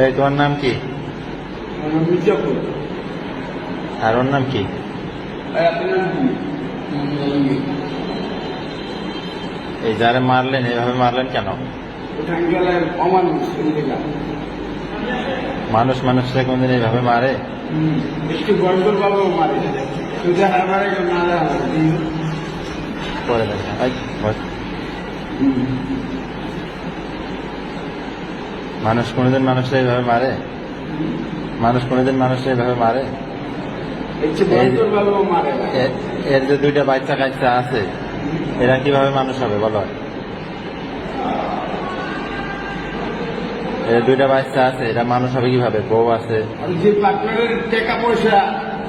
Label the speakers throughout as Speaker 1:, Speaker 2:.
Speaker 1: এই তোমার নাম কি?
Speaker 2: মির্জাপুর।
Speaker 1: আর ওর নাম কি?
Speaker 2: আপনার নাম কি?
Speaker 1: এই যারে মারলেন এইভাবে মারলেন কেন?
Speaker 2: ওখান গেলে অমানুষ
Speaker 1: মানুষ মানুষকে কোনদিন এইভাবে মারে?
Speaker 2: একটু গন্ডল বাবাও মারে সোজা হারবারে মারা
Speaker 1: করে দেখেন মানুষ কোনদিন মানুষকে এইভাবে মারে? মানুষ কোনদিন মানুষকে এইভাবে মারে?
Speaker 2: একটু গন্ডল বাবাও মারে।
Speaker 1: এর যে দুইটা বাচ্চা কাচ্চা আছে এরা কিভাবে মানুষ হবে বলো? এর দুইটা বাচ্চা আছে এরা মানুষ হবে কিভাবে? বউ আছে,
Speaker 2: আর যে পার্টনারের টাকা পয়সা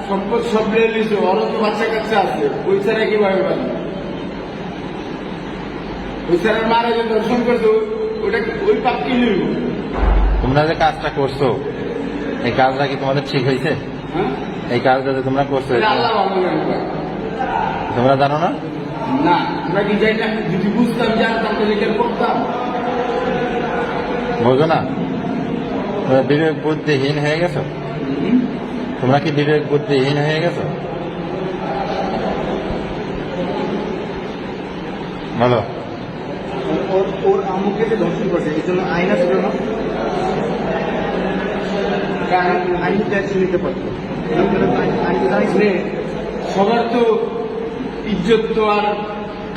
Speaker 2: সম্পদ সব নিয়ে নিয়েছে ওরও তো বাচ্চা কাচ্চা আছে, ওই ছাড়া কিভাবে পারবে? ওই ছাড়া মারা যে দর্শন করতো ওটা ওই পাপ কি নিল?
Speaker 1: তোমরা যে কাজটা করছো এই কাজটা কি তোমাদের ঠিক হয়েছে?
Speaker 2: হ্যাঁ,
Speaker 1: এই কাজটা যে তোমরা করছো
Speaker 2: এটা আল্লাহ ভালো জানে ভাই।
Speaker 1: তোমরা জানো না?
Speaker 2: না আমরা কি যাই না, যদি বুঝতাম জানতাম তাহলে কি আর করতাম?
Speaker 1: বোঝো না? তোমরা বিবেক বুদ্ধিহীন হয়ে গেছো। তোমরা কি বিবেক বুদ্ধিহীন হয়ে গেছো? বলো।
Speaker 3: ওর আম্মুকে যে ধর্ষণ করছে এই জন্য আইন আছে জন্য আইন ট্যাক্স নিতে পারতো। আইন জানিস নে
Speaker 2: সবার তো ইজ্জত তো আর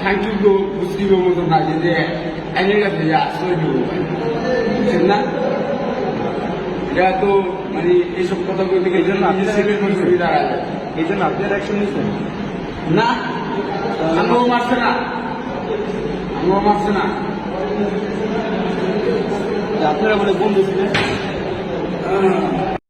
Speaker 2: ঠাকুর বুঝলিব মতো না যে আইনের কাছে যে আশ্রয় দিব বুঝছেন না? এটা তো মানে এইসব কথা বলতে গেলে দাঁড়ায়
Speaker 3: এই জন্য আপনার অ্যাকশন নিচ্ছেন
Speaker 2: না, আমিও মারছে না, আমিও মারছে না।
Speaker 3: আপনারা বলে বন্ধু ছিলেন।